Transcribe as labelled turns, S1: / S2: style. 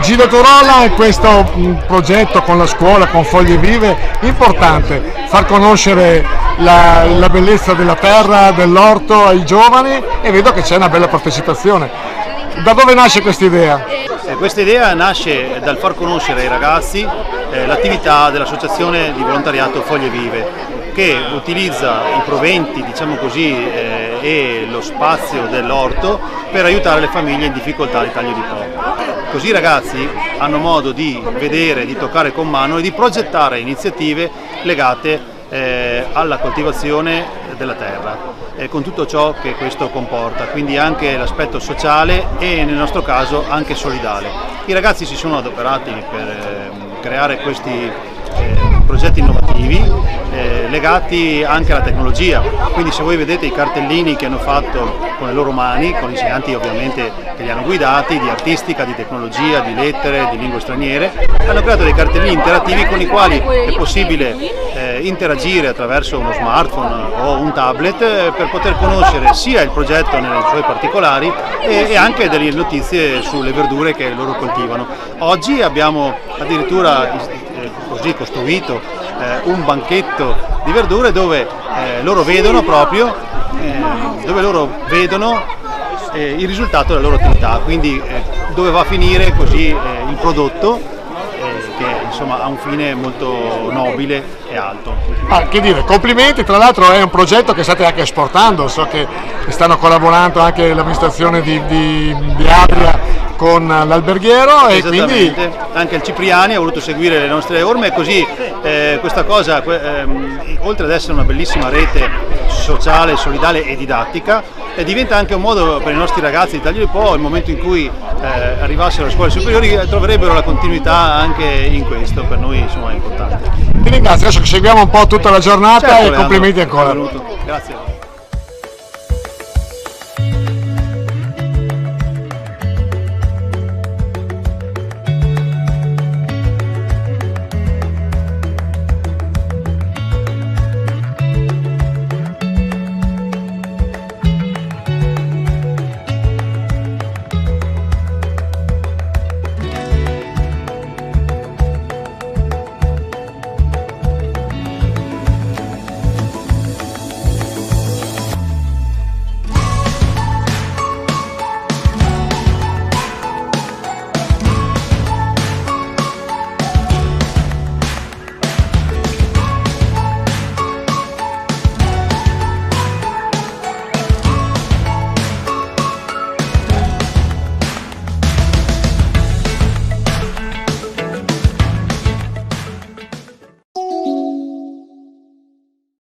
S1: Guido Turolla è questo progetto con la scuola, con Foglie Vive, importante, far conoscere la bellezza della terra, dell'orto ai giovani, e vedo che c'è una bella partecipazione. Da dove nasce questa idea?
S2: Questa idea nasce dal far conoscere ai ragazzi l'attività dell'associazione di volontariato Foglie Vive, che utilizza i proventi, diciamo così, e lo spazio dell'orto per aiutare le famiglie in difficoltà di taglio di po'. Così i ragazzi hanno modo di vedere, di toccare con mano e di progettare iniziative legate alla coltivazione della terra, con tutto ciò che questo comporta, quindi anche l'aspetto sociale e nel nostro caso anche solidale. I ragazzi si sono adoperati per creare questi progetti innovativi legati anche alla tecnologia, quindi se voi vedete i cartellini che hanno fatto con le loro mani, con insegnanti ovviamente che li hanno guidati, di artistica, di tecnologia, di lettere, di lingue straniere, hanno creato dei cartellini interattivi con i quali è possibile interagire attraverso uno smartphone o un tablet per poter conoscere sia il progetto nei suoi particolari e anche delle notizie sulle verdure che loro coltivano. Oggi abbiamo addirittura così costruito un banchetto di verdure dove loro vedono il risultato della loro attività, quindi dove va a finire così il prodotto che insomma ha un fine molto nobile e alto.
S1: Che dire, complimenti, tra l'altro è un progetto che state anche esportando, so che stanno collaborando anche l'amministrazione di Adria con l'alberghiero, e quindi
S2: anche il Cipriani ha voluto seguire le nostre orme, e così questa cosa, oltre ad essere una bellissima rete sociale, solidale e didattica, diventa anche un modo per i nostri ragazzi di taglio di po', nel momento in cui arrivassero alle scuole superiori, troverebbero la continuità anche in questo. Per noi insomma è importante.
S1: Ti ringrazio, adesso seguiamo un po' tutta la giornata,
S2: certo,
S1: e complimenti ancora.
S2: Grazie.